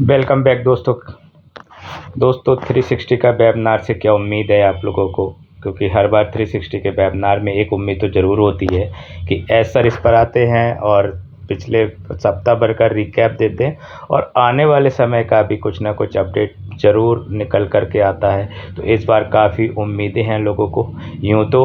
Welcome back दोस्तों 360 का webinar से क्या उम्मीद है आप लोगों को, क्योंकि हर बार 360 के वेबिनार में एक उम्मीद तो ज़रूर होती है कि सर इस पर आते हैं और पिछले सप्ताह भर का रिकैप देते हैं और आने वाले समय का भी कुछ ना कुछ अपडेट ज़रूर निकल कर के आता है। तो इस बार काफ़ी उम्मीदें हैं लोगों को। यूँ तो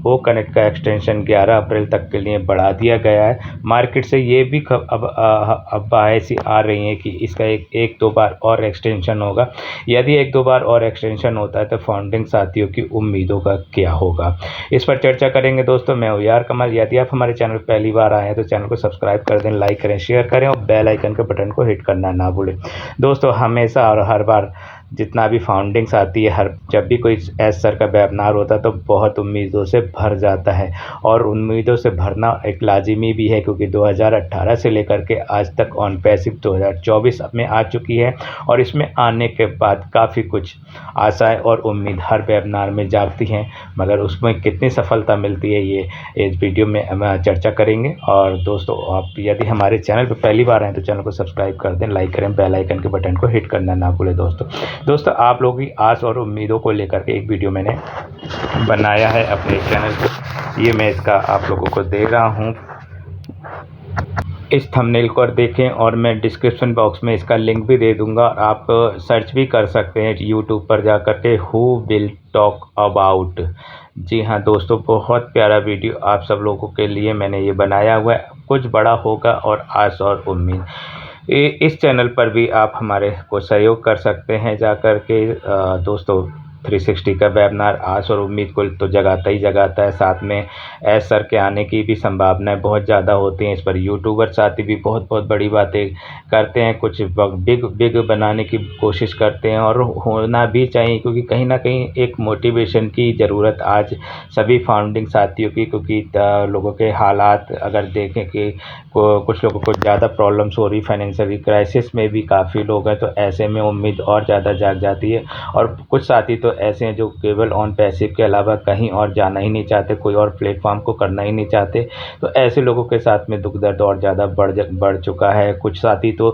ओ कनेक्ट का एक्सटेंशन 11 अप्रैल तक के लिए बढ़ा दिया गया है। मार्केट से ये भी अब ऐसी आ रही हैं कि इसका एक दो बार और एक्सटेंशन होगा। यदि एक दो बार और एक्सटेंशन होता है तो फाउंडिंग साथियों की उम्मीदों का क्या होगा, इस पर चर्चा करेंगे दोस्तों। मैं हूँ यार कमल। यदि आप हमारे चैनल पर पहली बार आए हैं तो चैनल को सब्सक्राइब कर दें, लाइक करें, शेयर करें और बेल आइकन के बटन को हिट करना ना भूलें। दोस्तों हमेशा और हर बार जितना भी फाउंडिंग्स आती है, जब भी कोई सर का वेबिनार होता है तो बहुत उम्मीदों से भर जाता है और उम्मीदों से भरना एक लाजिमी भी है, क्योंकि 2018 से लेकर के आज तक ऑन पैसिव 2024 में आ चुकी है और इसमें आने के बाद काफ़ी कुछ आशाएं और उम्मीद हर वेबिनार में जागती हैं, मगर उसमें कितनी सफलता मिलती है ये इस वीडियो में हम चर्चा करेंगे। और दोस्तों आप यदि हमारे चैनल पर पहली बार आए तो चैनल को सब्सक्राइब कर दें, लाइक करें, बेल आइकन के बटन को हिट करना ना भूलें। दोस्तों आप लोगों की आस और उम्मीदों को लेकर के एक वीडियो मैंने बनाया है अपने चैनल पर। ये मैं इसका आप लोगों को दे रहा हूँ, इस थंबनेल को देखें और मैं डिस्क्रिप्शन बॉक्स में इसका लिंक भी दे दूंगा। आप सर्च भी कर सकते हैं यूट्यूब पर जा कर के, हु विल टॉक अबाउट। जी हाँ दोस्तों, बहुत प्यारा वीडियो आप सब लोगों के लिए मैंने ये बनाया हुआ है। कुछ बड़ा होगा और आस और उम्मीद। इस चैनल पर भी आप हमारे को सहयोग कर सकते हैं जा कर के। दोस्तों 360 का वेबिनार आस और उम्मीद को तो जगाता ही जगाता है, साथ में सर के आने की भी संभावनाएं बहुत ज़्यादा होती हैं। इस पर यूट्यूबर साथी भी बहुत बड़ी बातें करते हैं, कुछ बिग बनाने की कोशिश करते हैं और होना भी चाहिए, क्योंकि कहीं ना कहीं एक मोटिवेशन की ज़रूरत आज सभी फाउंडिंग साथियों की, क्योंकि लोगों के हालात अगर देखें कि कुछ लोगों को ज़्यादा प्रॉब्लम्स हो रही, फाइनेंशियल क्राइसिस में भी काफ़ी लोग हैं, तो ऐसे में उम्मीद और ज़्यादा जाग जाती है। और कुछ साथी तो ऐसे हैं जो केवल ऑन पैसिव के अलावा कहीं और जाना ही नहीं चाहते, कोई और प्लेटफॉर्म को करना ही नहीं चाहते। तो ऐसे लोगों के साथ में दुख दर्द और ज़्यादा बढ़ चुका है। कुछ साथी तो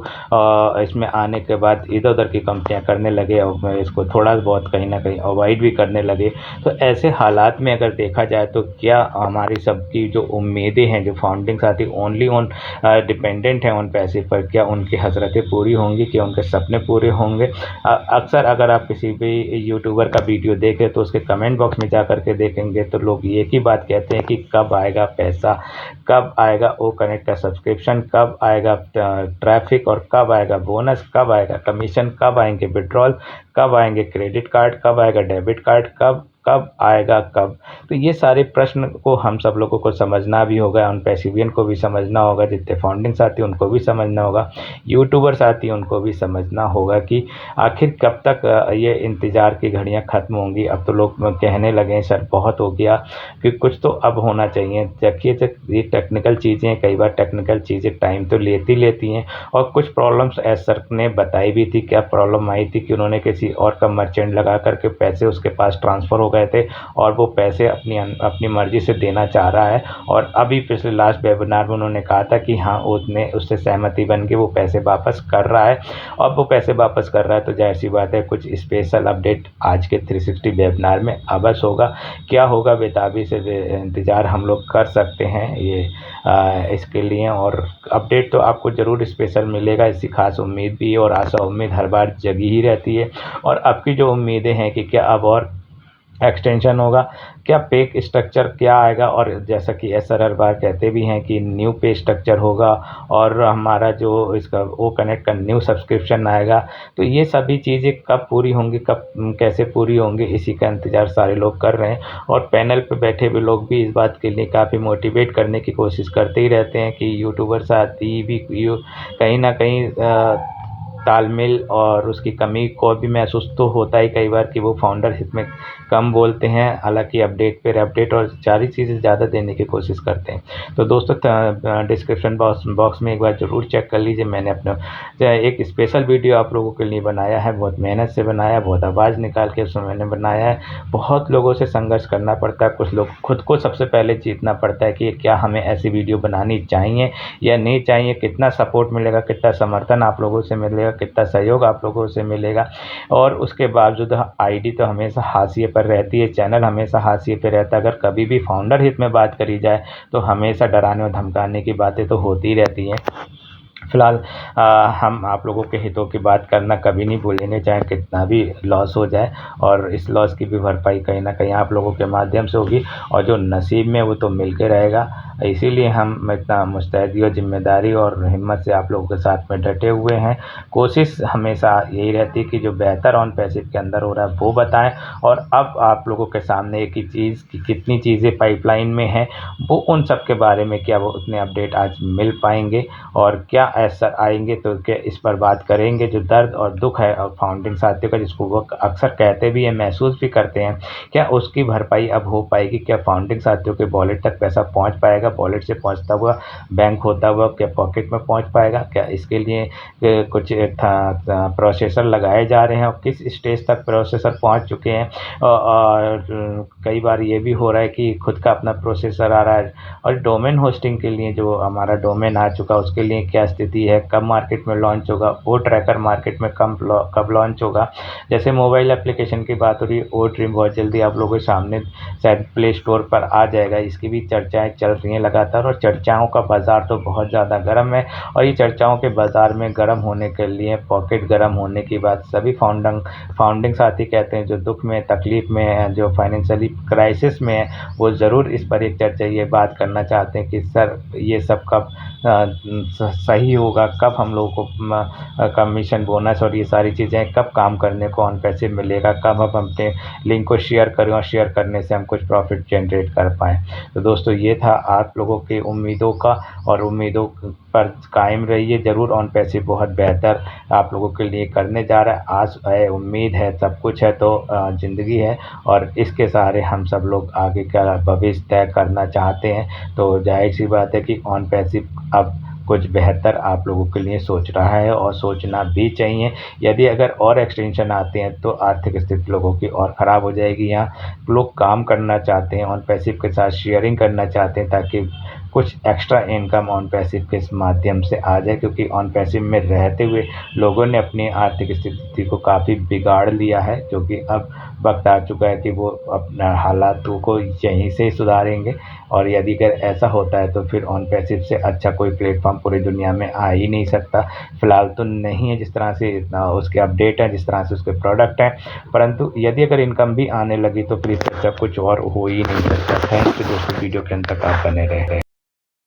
इसमें आने के बाद इधर उधर की कंपनियां करने लगे और इसको थोड़ा बहुत कहीं ना कहीं अवॉइड भी करने लगे। तो ऐसे हालात में अगर देखा जाए तो क्या हमारी सबकी जो उम्मीदें हैं, जो फाउंडिंग साथी ओनली ऑन डिपेंडेंट हैं ऑन पैसिव पर, क्या उनकी हसरतें पूरी होंगी, क्या उनके सपने पूरे होंगे? अक्सर अगर आप किसी भी यूट्यूबर का वीडियो देखें तो उसके कमेंट बॉक्स में जा कर के देखेंगे तो लोग एक ही बात कहते हैं कि कब आएगा पैसा, कब आएगा ओ कनेक्ट का सब्सक्रिप्शन, कब आएगा ट्रैफिक और कब आएगा बोनस, कब आएगा कमीशन, कब आएंगे विड्रॉल, कब आएंगे क्रेडिट कार्ड, कब आएगा डेबिट कार्ड, कब आएगा कब। तो ये सारे प्रश्न को हम सब लोगों को समझना भी होगा, उन पैसिवियन को भी समझना होगा, जितने फाउंडिंग साथी उनको भी समझना होगा, यूट्यूबर साथी उनको भी समझना होगा कि आखिर कब तक ये इंतज़ार की घड़ियां ख़त्म होंगी। अब तो लोग कहने लगे सर बहुत हो गया, कि कुछ तो अब होना चाहिए। देखिए ये टेक्निकल चीज़ें, कई बार टेक्निकल चीज़ें टाइम तो लेती हैं और कुछ प्रॉब्लम्स सर ने बताई भी थी। क्या प्रॉब्लम आई थी कि उन्होंने किसी और का मर्चेंट लगा करके पैसे उसके पास ट्रांसफ़र हो गए थे और वो पैसे अपनी मर्ज़ी से देना चाह रहा है। और अभी पिछले लास्ट वेबिनार में उन्होंने कहा था कि हाँ उससे सहमति बन के वो पैसे वापस कर रहा है। अब वो पैसे वापस कर रहा है तो जाहिर सी बात है कुछ स्पेशल अपडेट आज के 360 वेबिनार में अवश्य होगा। क्या होगा बेताबी से इंतज़ार हम लोग कर सकते हैं ये इसके लिए, और अपडेट तो आपको ज़रूर स्पेशल मिलेगा। इसकी खास उम्मीद भी है और आशा उम्मीद हर बार जगी ही रहती है। और आपकी जो उम्मीदें हैं कि क्या अब और एक्सटेंशन होगा, क्या पे स्ट्रक्चर क्या आएगा, और जैसा कि सर हर बार कहते भी हैं कि न्यू पे स्ट्रक्चर होगा और हमारा जो इसका वो कनेक्ट का न्यू सब्सक्रिप्शन आएगा। तो ये सभी चीज़ें कब पूरी होंगी, कब कैसे पूरी होंगी, इसी का इंतज़ार सारे लोग कर रहे हैं। और पैनल पे बैठे हुए लोग भी इस बात के लिए काफ़ी मोटिवेट करने की कोशिश करते ही रहते हैं कि यूट्यूबर साथी भी कहीं ना कहीं तालमेल और उसकी कमी को भी महसूस तो होता ही कई बार कि वो फाउंडर इसमें कम बोलते हैं, हालांकि अपडेट और सारी चीज़ें ज़्यादा देने की कोशिश करते हैं। तो दोस्तों डिस्क्रिप्शन बॉक्स में एक बार ज़रूर चेक कर लीजिए। मैंने अपना एक स्पेशल वीडियो आप लोगों के लिए बनाया है, बहुत मेहनत से बनाया, बहुत आवाज़ निकाल के उसमें मैंने बनाया है। बहुत लोगों से संघर्ष करना पड़ता है, कुछ लोग खुद को सबसे पहले जीतना पड़ता है कि क्या हमें ऐसी वीडियो बनानी चाहिए या नहीं चाहिए, कितना सपोर्ट मिलेगा, कितना समर्थन आप लोगों से मिलेगा, कितना सहयोग आप लोगों से मिलेगा। और उसके बावजूद आईडी तो हमेशा हाशिए पर रहती है, चैनल हमेशा हाशिए पे रहता है। अगर कभी भी फाउंडर हित में बात करी जाए तो हमेशा डराने और धमकाने की बातें तो होती ही रहती हैं। फिलहाल हम आप लोगों के हितों की बात करना कभी नहीं भूलेंगे, चाहे कितना भी लॉस हो जाए, और इस लॉस की भी भरपाई कहीं न कहीं आप लोगों के माध्यम से होगी, और जो नसीब में वो तो मिल के रहेगा। इसीलिए हम इतना मुस्तैदी और ज़िम्मेदारी और हिम्मत से आप लोगों के साथ में डटे हुए हैं। कोशिश हमेशा यही रहती है कि जो बेहतर ऑन पैसिव के अंदर हो रहा है वो बताएँ, और अब आप लोगों के सामने एक ही चीज़ कि कितनी चीज़ें पाइपलाइन में हैं, वो उन सब के बारे में क्या वो उतने अपडेट आज मिल पाएँगे, और क्या ऐसा आएँगे तो क्या इस पर बात करेंगे। जो दर्द और दुःख है और फाउंडिंग साथियों का, जिसको वो अक्सर कहते भी हैं, महसूस भी करते हैं, क्या उसकी भरपाई अब हो पाएगी? क्या फाउंडिंग साथियों के वॉलेट तक पैसा पहुँच पाएगा? वॉलेट से पहुँचता हुआ बैंक होता हुआ क्या पॉकेट में पहुँच पाएगा? क्या इसके लिए कुछ था प्रोसेसर लगाए जा रहे हैं, और किस स्टेज तक प्रोसेसर पहुँच चुके हैं? और कई बार ये भी हो रहा है कि खुद का अपना प्रोसेसर आ रहा है। और डोमेन होस्टिंग के लिए जो हमारा डोमेन आ चुका, उसके लिए क्या स्थिति है? कब मार्केट में लॉन्च होगा? वो ट्रैकर मार्केट में कब लॉन्च होगा? जैसे मोबाइल एप्लीकेशन की बात हो रही है, वो ड्रीम बहुत जल्दी आप लोगों के सामने शायद प्ले स्टोर पर आ जाएगा। इसकी भी चर्चाएँ चल रही हैं लगातार, और चर्चाओं का बाज़ार तो बहुत ज़्यादा गर्म है। और ये चर्चाओं के बाज़ार में गर्म होने के लिए, पॉकेट गर्म होने की बात सभी फाउंडिंग साथी कहते हैं, जो दुःख में, तकलीफ़ में है, जो फाइनेंशियली क्राइसिस में है, वो ज़रूर इस पर एक चर्चा, ये बात करना चाहते हैं कि सर ये सब कब सही होगा, कब हम लोगों को कमीशन, बोनस और ये सारी चीज़ें कब काम करने को ऑन पैसिव मिलेगा, कब हम अपने लिंक को शेयर करें और शेयर करने से हम कुछ प्रॉफिट जनरेट कर पाएँ। तो दोस्तों ये था आप लोगों की उम्मीदों का, और उम्मीदों पर कायम रहिए ज़रूर। ऑन पैसिव बहुत बेहतर आप लोगों के लिए करने जा रहा है। आस है, उम्मीद है, सब कुछ है, तो ज़िंदगी है, और इसके सहारे हम सब लोग आगे का भविष्य तय करना चाहते हैं। तो ज़ाहिर-सी बात है कि ऑन पैसिव अब कुछ बेहतर आप लोगों के लिए सोच रहा है, और सोचना भी चाहिए। यदि अगर और एक्सटेंशन आते हैं तो आर्थिक स्थिति लोगों की और ख़राब हो जाएगी। यहाँ लोग काम करना चाहते हैं, ऑन पैसिव के साथ शेयरिंग करना चाहते हैं, ताकि कुछ एक्स्ट्रा इनकम ऑन पैसिव के माध्यम से आ जाए, क्योंकि ऑन पैसिव में रहते हुए लोगों ने अपनी आर्थिक स्थिति को काफ़ी बिगाड़ लिया है, जो कि अब वक्त आ चुका है कि वो अपना हालातों को यहीं से सुधारेंगे। और यदि अगर ऐसा होता है तो फिर ऑन पैसिव से अच्छा कोई प्लेटफॉर्म पूरी दुनिया में आ ही नहीं सकता। फ़िलहाल तो नहीं है, जिस तरह से उसके अपडेट हैं, जिस तरह से उसके प्रोडक्ट हैं, परंतु यदि अगर इनकम भी आने लगी तो फिर इससे अच्छा कुछ और हो ही नहीं सकता। थैंक्स दोस्तों, वीडियो के अंत तक आप बने रहे।